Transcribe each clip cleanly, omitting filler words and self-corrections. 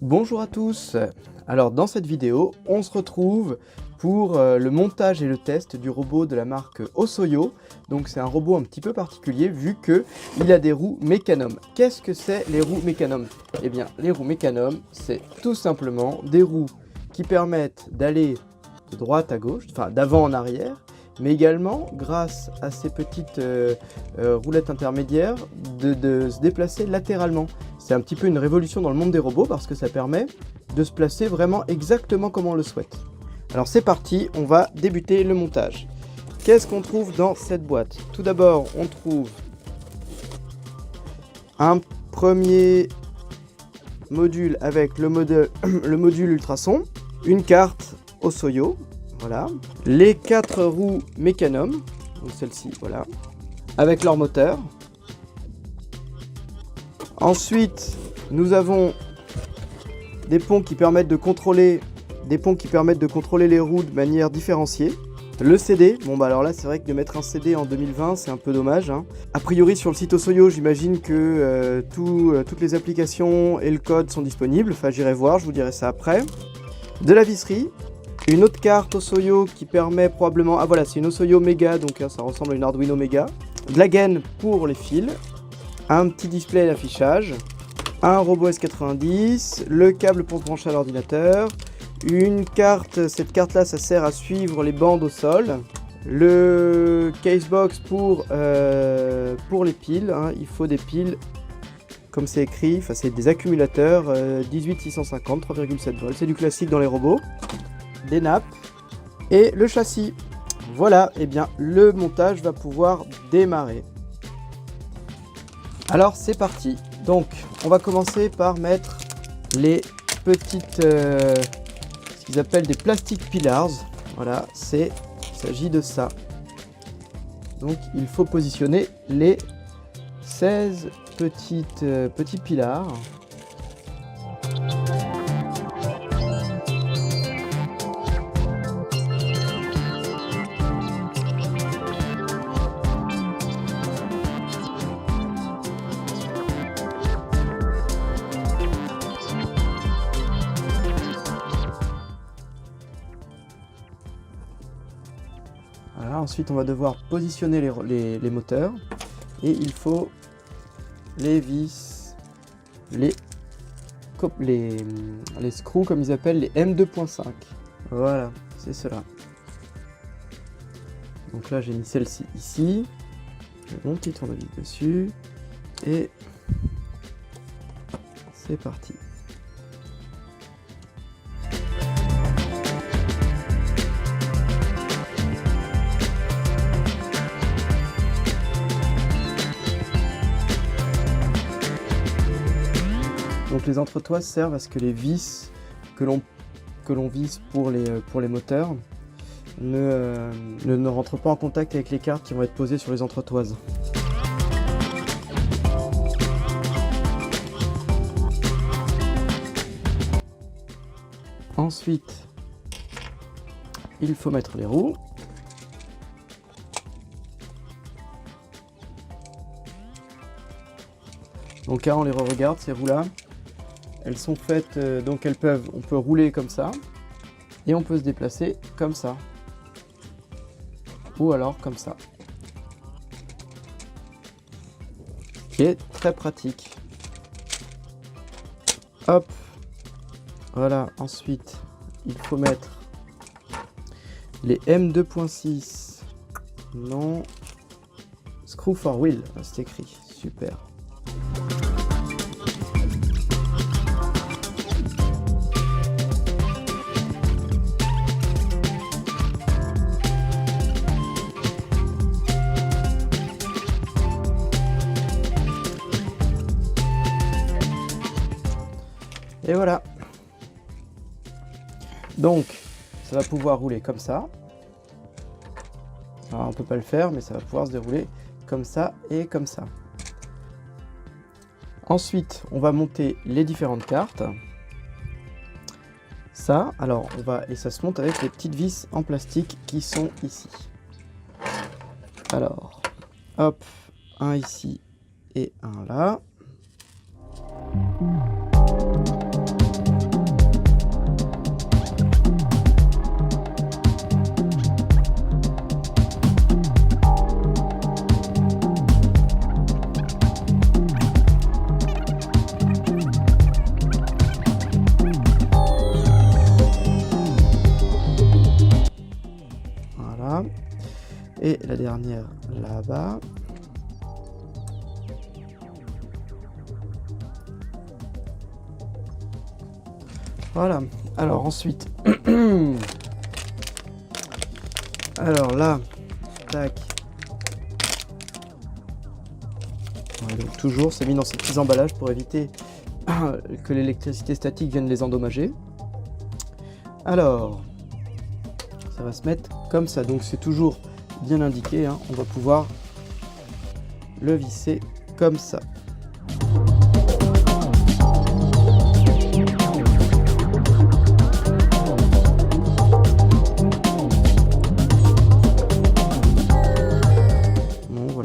Bonjour à tous. Alors dans cette vidéo, on se retrouve pour le montage et le test du robot de la marque Osoyo. Donc c'est un robot un petit peu particulier vu qu'il a des roues Mecanum. Qu'est-ce que c'est les roues Mecanum? Eh bien les roues Mecanum, c'est tout simplement des roues qui permettent d'aller de droite à gauche, enfin d'avant en arrière, mais également grâce à ces petites roulettes intermédiaires de se déplacer latéralement. C'est un petit peu une révolution dans le monde des robots parce que ça permet de se placer vraiment exactement comme on le souhaite. Alors c'est parti, on va débuter le montage. Qu'est-ce qu'on trouve dans cette boîte? Tout d'abord, on trouve un premier module avec le module ultrason, une carte Osoyo, voilà, les 4 roues Mecanum, donc celle-ci, voilà, avec leur moteur. Ensuite, nous avons des ponts qui permettent de contrôler les roues de manière différenciée. Le CD, bon bah alors là c'est vrai que de mettre un CD en 2020 c'est un peu dommage, hein. A priori sur le site Osoyo j'imagine que toutes les applications et le code sont disponibles, enfin j'irai voir, je vous dirai ça après. De la visserie, une autre carte Osoyo qui permet probablement, ah voilà c'est une Osoyo Mega donc hein, ça ressemble à une Arduino Mega. De la gaine pour les fils, un petit display d'affichage, un robot S90, le câble pour se brancher à l'ordinateur, une carte, cette carte là ça sert à suivre les bandes au sol, le casebox pour les piles, hein. Il faut des piles comme c'est écrit, enfin c'est des accumulateurs 18650 3,7 volts, c'est du classique dans les robots, des nappes et le châssis. Voilà, et bien le montage va pouvoir démarrer. Alors c'est parti, donc on va commencer par mettre les petites, ce qu'ils appellent des plastic pillars, voilà, il s'agit de ça. Donc il faut positionner les 16 petits pillars. Voilà, ensuite on va devoir positionner les moteurs et il faut les vis, les screws comme ils appellent les M2.5. Voilà, c'est cela. Donc là j'ai mis celle-ci ici, je mets mon petit tournevis dessus et c'est parti. Donc les entretoises servent à ce que les vis que l'on visse pour les moteurs ne rentrent pas en contact avec les cartes qui vont être posées sur les entretoises. Ensuite, il faut mettre les roues. Donc là on les re-regarde ces roues là. Elles sont faites, donc on peut rouler comme ça, et on peut se déplacer comme ça, ou alors comme ça, qui est très pratique. Hop, voilà, ensuite il faut mettre les M2.6, non, screw for wheel, c'est écrit, super. Et voilà. Donc, ça va pouvoir rouler comme ça. Alors, on peut pas le faire, mais ça va pouvoir se dérouler comme ça et comme ça. Ensuite, on va monter les différentes cartes. ça. Alors et ça se monte avec les petites vis en plastique qui sont ici. Alors, hop, un ici et un là. Voilà. Et la dernière là-bas. Voilà. Alors ensuite, alors là, tac. Ouais, donc toujours, c'est mis dans ces petits emballages pour éviter que l'électricité statique vienne les endommager. Alors, ça va se mettre comme ça. Donc c'est toujours bien indiqué. Hein. On va pouvoir le visser comme ça.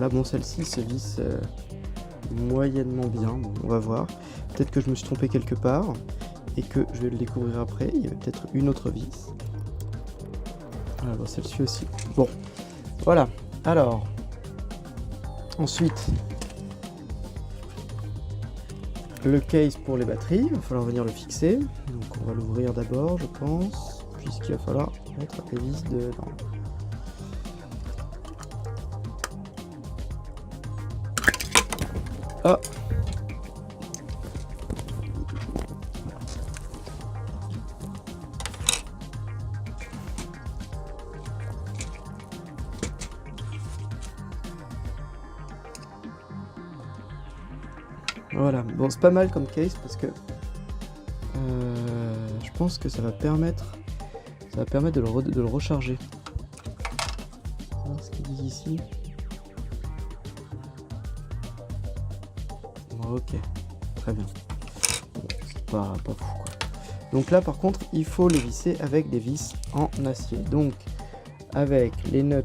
Bon, celle-ci se visse moyennement bien, bon, on va voir. Peut-être que je me suis trompé quelque part et que je vais le découvrir après. Il y avait peut-être une autre vis. Ah, bon, celle-ci aussi. Bon, voilà. Alors, ensuite, le case pour les batteries. Il va falloir venir le fixer. Donc, on va l'ouvrir d'abord, je pense, puisqu'il va falloir mettre les vis dedans. Ah. Voilà, bon c'est pas mal comme case parce que je pense que ça va permettre de le recharger. On va voir ce qu'ils disent ici. Ok, très bien. Bon, c'est pas fou quoi. Donc là par contre il faut les visser avec des vis en acier. Donc avec les nuts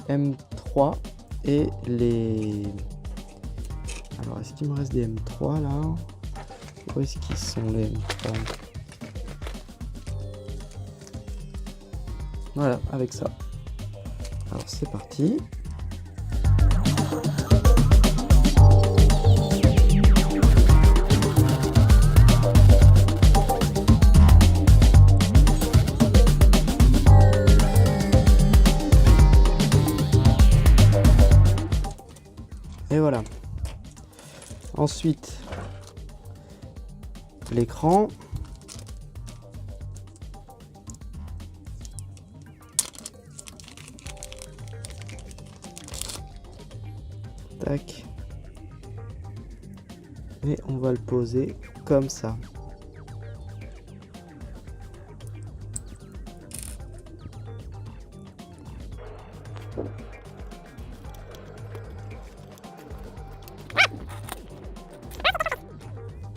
M3 et les... Alors est-ce qu'il me reste des M3 là? Où est-ce qu'ils sont les M3? Voilà, avec ça. Alors c'est parti. Et voilà. Ensuite, l'écran. Tac. Et on va le poser comme ça.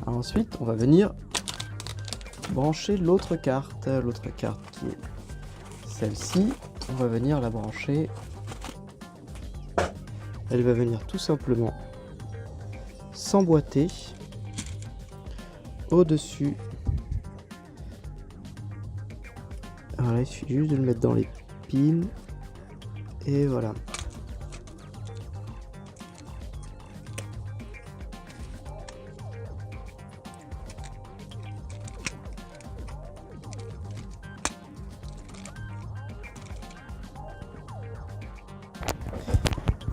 Alors ensuite, on va venir brancher l'autre carte qui est celle-ci. On va venir la brancher. Elle va venir tout simplement s'emboîter au-dessus. Voilà, il suffit juste de le mettre dans les pins. Et voilà.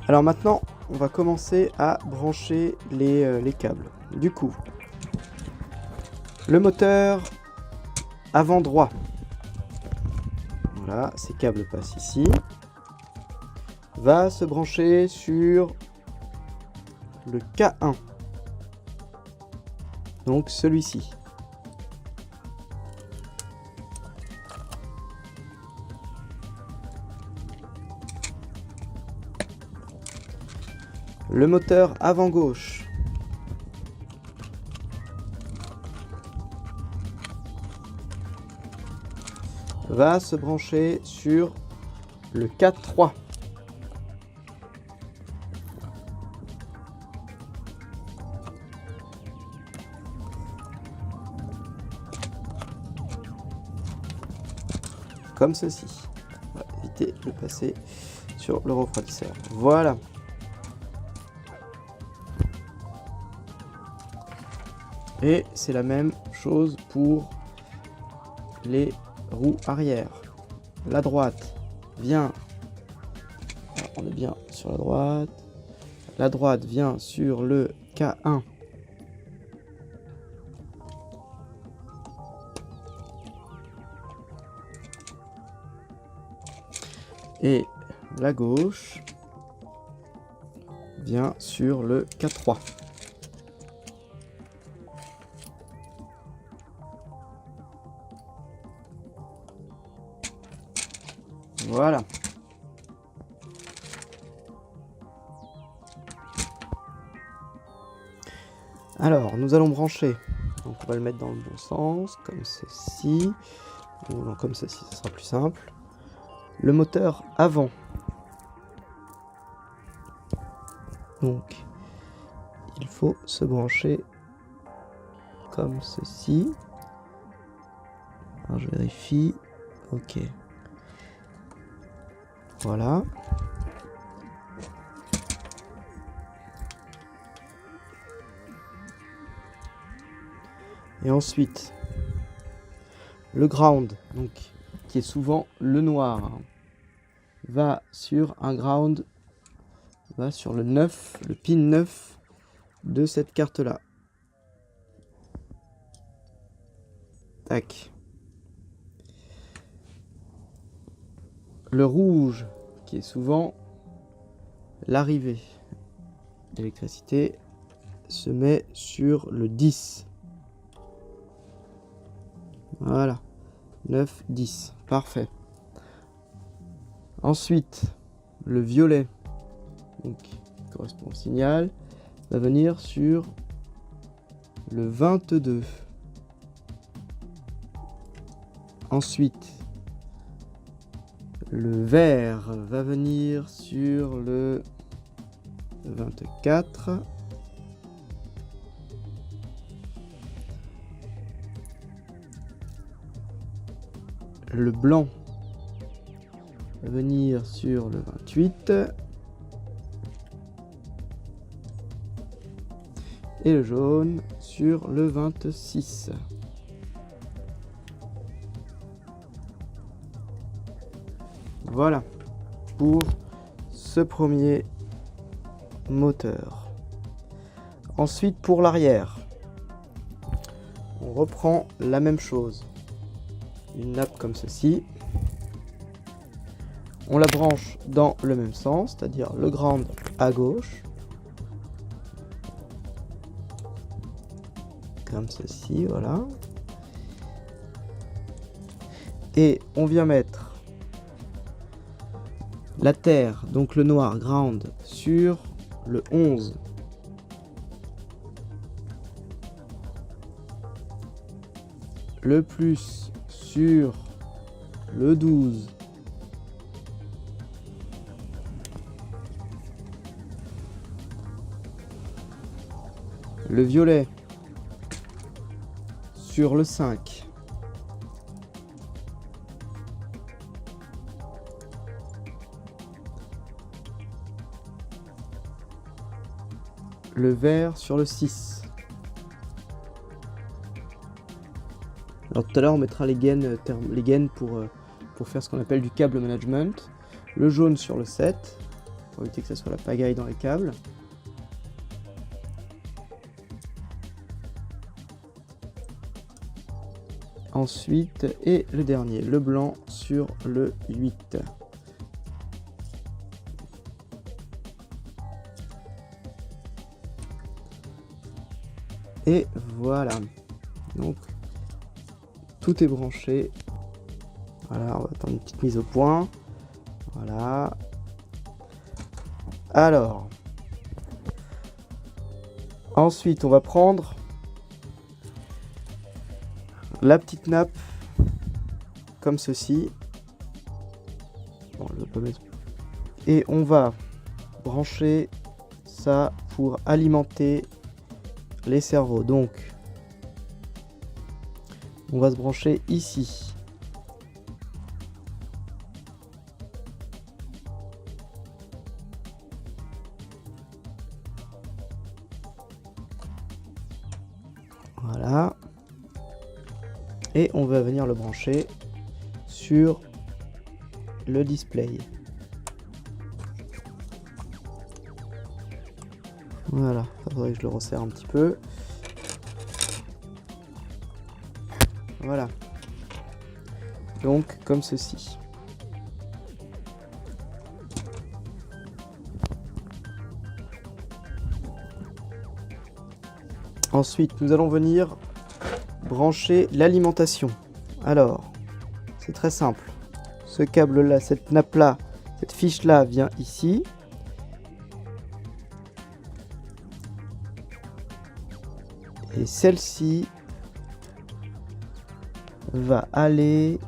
Alors maintenant, on va commencer à brancher les câbles. Du coup, le moteur avant droit. Voilà, ces câbles passent ici. Va se brancher sur le K1. Donc celui-ci. Le moteur avant gauche. va se brancher sur le 4-3. Comme ceci. On va éviter de passer sur le refroidisseur. Voilà. Et c'est la même chose pour les roues arrière. La droite vient, alors on est bien sur la droite. La droite vient sur le K1. Et la gauche vient sur le K3. Voilà. Alors, nous allons brancher. Donc, on va le mettre dans le bon sens, comme ceci. Ou non, comme ceci, ça sera plus simple. Le moteur avant. Donc, il faut se brancher comme ceci. Alors, je vérifie. Ok. Voilà. Et ensuite, le ground, donc, qui est souvent le noir, hein, va sur un ground, va sur le 9, le pin 9 de cette carte-là. Tac. Le rouge, qui est souvent l'arrivée d'électricité, se met sur le 10. Voilà. 9, 10. Parfait. Ensuite, le violet, donc, qui correspond au signal, va venir sur le 22. Ensuite, le vert va venir sur le 24. Le blanc va venir sur le 28. Et le jaune sur le 26. Voilà pour ce premier moteur. Ensuite, pour l'arrière, on reprend la même chose. Une nappe comme ceci. On la branche dans le même sens, c'est-à-dire le ground à gauche. Comme ceci, voilà. Et on vient mettre la terre, donc le noir ground, sur le 11. Le plus sur le 12. Le violet sur le 5. Le vert sur le 6. Alors tout à l'heure on mettra les gaines pour faire ce qu'on appelle du câble management. Le jaune sur le 7, pour éviter que ça soit la pagaille dans les câbles. Ensuite, et le dernier, le blanc sur le 8. Et voilà. Donc, tout est branché. Voilà, on va attendre une petite mise au point. Voilà. Alors, ensuite, on va prendre la petite nappe comme ceci. Bon, je vais pas mettre... Et on va brancher ça pour alimenter les cerveaux. Donc, on va se brancher ici. Voilà. Et on va venir le brancher sur le display. Voilà, il faudrait que je le resserre un petit peu. Voilà. Donc, comme ceci. Ensuite, nous allons venir brancher l'alimentation. Alors, c'est très simple. Ce câble-là, cette nappe-là, cette fiche-là vient ici. Et celle-ci va aller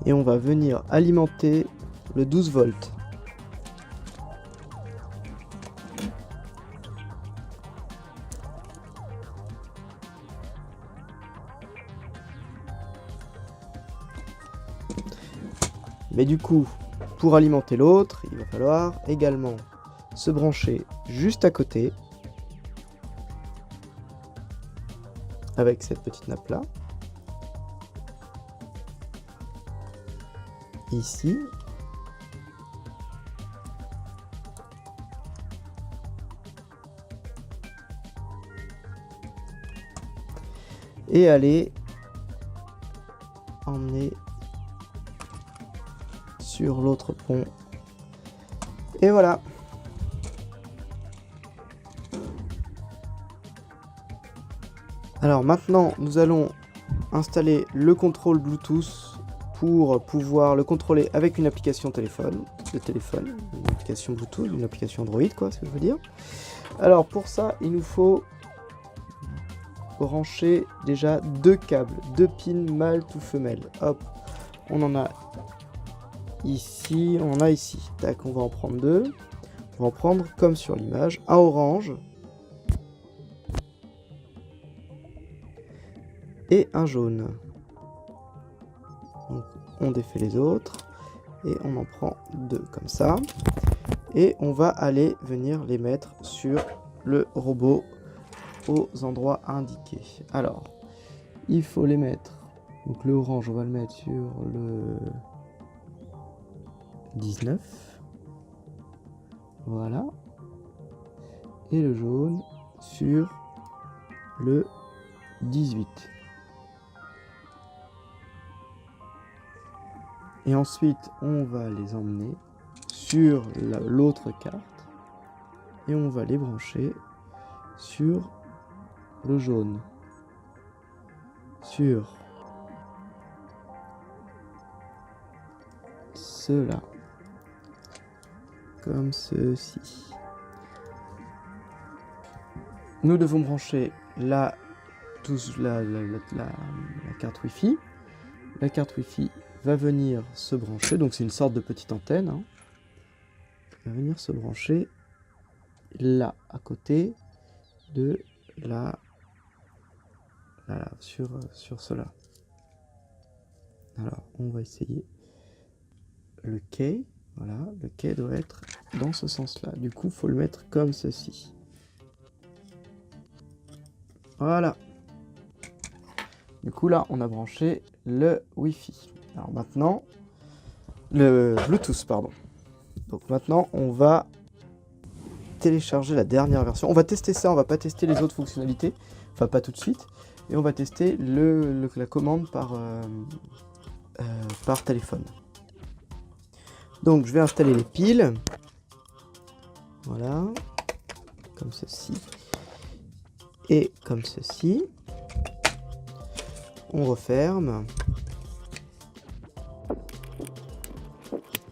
et on va venir alimenter le 12 volts. Mais du coup, pour alimenter l'autre, il va falloir également se brancher juste à côté avec cette petite nappe là. Ici. Et aller emmener sur l'autre pont. Et voilà. Alors maintenant, nous allons installer le contrôle Bluetooth pour pouvoir le contrôler avec une application téléphone, une application Bluetooth, une application Android, quoi, ce que je veux dire. Alors pour ça, il nous faut brancher déjà deux câbles, deux pins mâle ou femelle. Hop, on en a ici, on en a ici. Tac, on va en prendre deux. On va en prendre comme sur l'image, un orange et un jaune. Donc, on défait les autres et on en prend deux comme ça. Et on va aller venir les mettre sur le robot aux endroits indiqués. Alors, il faut les mettre. Donc le orange, on va le mettre sur le 19. Voilà. Et le jaune sur le 18. Et ensuite, on va les emmener sur l'autre carte. Et on va les brancher sur le jaune. Sur cela. Comme ceci. Nous devons brancher la carte Wi-Fi. La carte Wi-Fi va venir se brancher, donc c'est une sorte de petite antenne. Hein. Va venir se brancher là, à côté de la... Voilà, sur cela. Alors, on va essayer le quai. Voilà, le quai doit être dans ce sens-là. Du coup, il faut le mettre comme ceci. Voilà. Du coup, là, on a branché le Wi-Fi. Alors maintenant, le Bluetooth, pardon. Donc maintenant, on va télécharger la dernière version. On va tester ça, on va pas tester les autres fonctionnalités. Enfin, pas tout de suite. Et on va tester la commande par téléphone. Donc je vais installer les piles. Voilà. Comme ceci. Et comme ceci. On referme.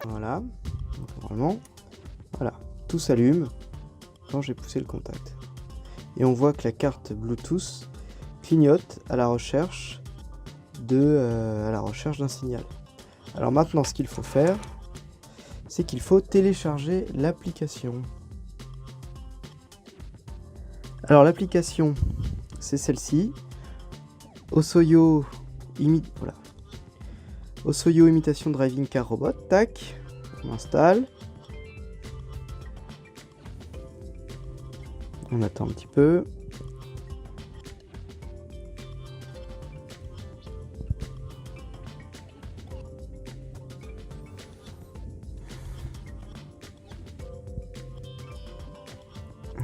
Voilà. Donc, normalement, voilà. Tout s'allume quand j'ai poussé le contact. et on voit que la carte Bluetooth clignote à la recherche d'un signal. Alors maintenant, ce qu'il faut faire, c'est qu'il faut télécharger l'application. Alors l'application, c'est celle-ci, Osoyo Imitation Driving Car Robot. Tac, on installe. On attend un petit peu.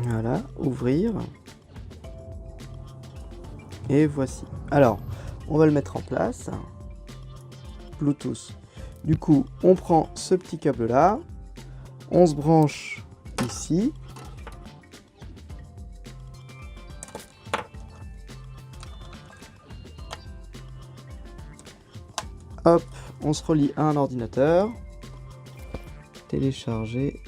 Voilà, ouvrir. Et voici. Alors, on va le mettre en place. Bluetooth. Du coup, on prend ce petit câble là. On se branche ici. Hop, on se relie à un ordinateur. Télécharger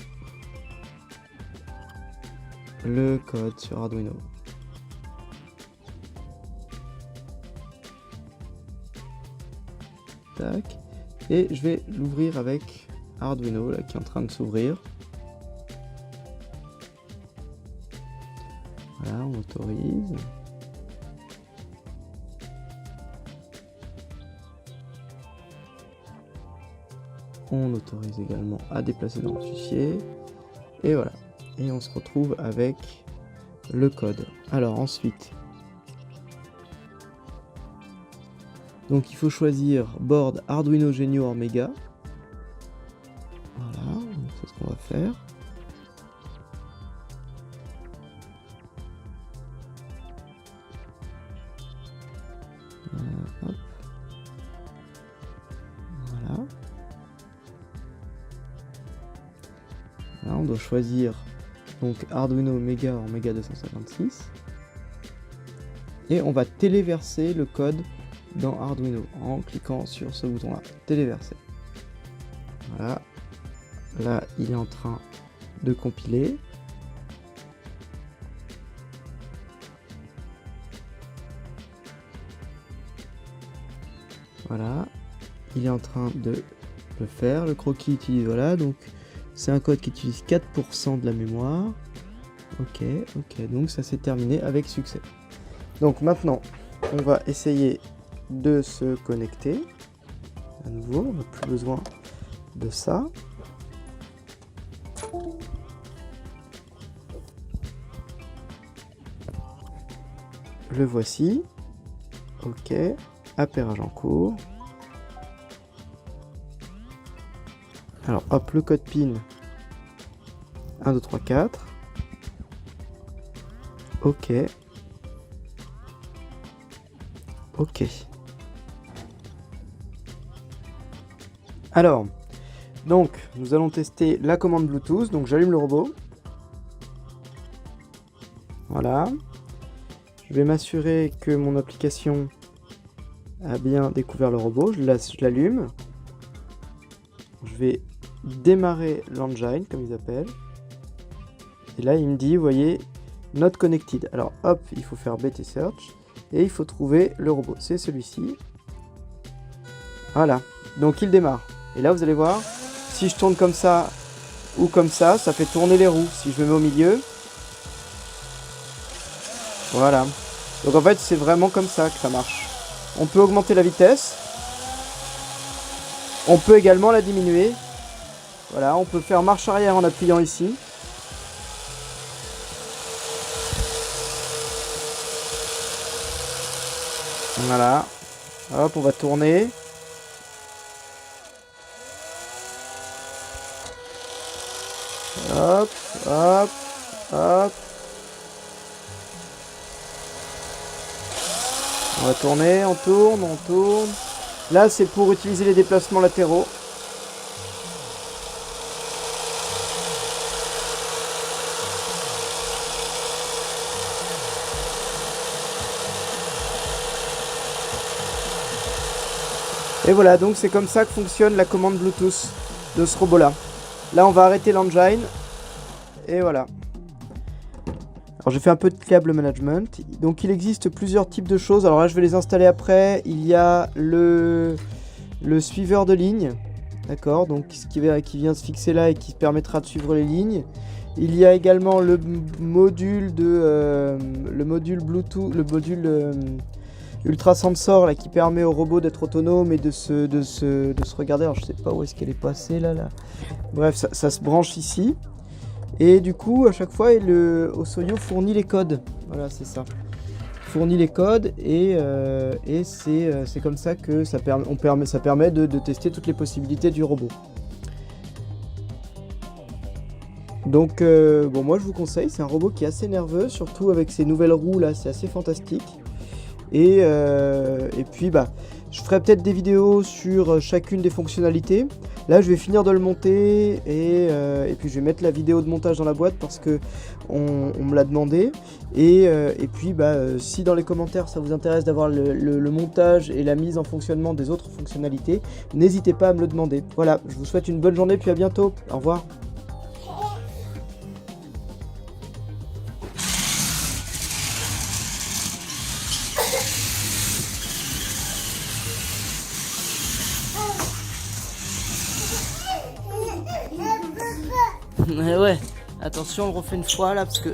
le code sur Arduino. Tac. Et je vais l'ouvrir avec Arduino là, qui est en train de s'ouvrir. Voilà, on autorise. On autorise également à déplacer dans le fichier. Et voilà. Et on se retrouve avec le code. Alors ensuite, donc il faut choisir board Arduino Genio Omega. Voilà, c'est ce qu'on va faire. Hop. Voilà. Là, on doit choisir donc Arduino Mega en Mega 256. Et on va téléverser le code dans Arduino en cliquant sur ce bouton là, téléverser. Voilà. Là, il est en train de compiler. Voilà. Il est en train de le faire. Le croquis utilise, voilà, donc c'est un code qui utilise 4% de la mémoire. Ok, donc ça s'est terminé avec succès. Donc maintenant, on va essayer de se connecter. À nouveau, on n'a plus besoin de ça. Le voici. Ok, appairage en cours. Alors hop, le code PIN 1, 2, 3, 4. Ok. Ok. Alors, donc, nous allons tester la commande Bluetooth. Donc, j'allume le robot. Voilà. Je vais m'assurer que mon application a bien découvert le robot. Je l'allume. Je vais démarrer l'engine, comme ils appellent. Et là, il me dit, vous voyez, not connected. Alors, hop, il faut faire BT search. Et il faut trouver le robot. C'est celui-ci. Voilà. Donc, il démarre. Et là, vous allez voir, si je tourne comme ça ou comme ça fait tourner les roues. Si je me mets au milieu, voilà. Donc, en fait, c'est vraiment comme ça que ça marche. On peut augmenter la vitesse. On peut également la diminuer. Voilà, on peut faire marche arrière en appuyant ici. Voilà. Hop, on va tourner. Hop, hop, hop. On va tourner, on tourne, on tourne. Là, c'est pour utiliser les déplacements latéraux. Et voilà, donc c'est comme ça que fonctionne la commande Bluetooth de ce robot-là. Là, on va arrêter l'engine. Et voilà. Alors j'ai fait un peu de câble management. Donc il existe plusieurs types de choses. Alors là je vais les installer après. Il y a le suiveur de ligne. D'accord, donc qui vient se fixer là et qui permettra de suivre les lignes. Il y a également le module Bluetooth, le module ultrasensor là, qui permet au robot d'être autonome et de se regarder. Alors je sais pas où est-ce qu'elle est passée là. Bref, ça se branche ici. Et du coup, à chaque fois, Osoyo fournit les codes. Voilà, c'est ça. Fournit les codes et c'est comme ça que ça permet de tester toutes les possibilités du robot. Donc bon, moi je vous conseille, c'est un robot qui est assez nerveux, surtout avec ces nouvelles roues là, c'est assez fantastique. Et puis bah, je ferai peut-être des vidéos sur chacune des fonctionnalités. Là je vais finir de le monter et puis je vais mettre la vidéo de montage dans la boîte parce que on me l'a demandé. Et puis bah, si dans les commentaires ça vous intéresse d'avoir le montage et la mise en fonctionnement des autres fonctionnalités, n'hésitez pas à me le demander. Voilà, je vous souhaite une bonne journée puis à bientôt. Au revoir. Ouais, attention, on refait une fois là parce que...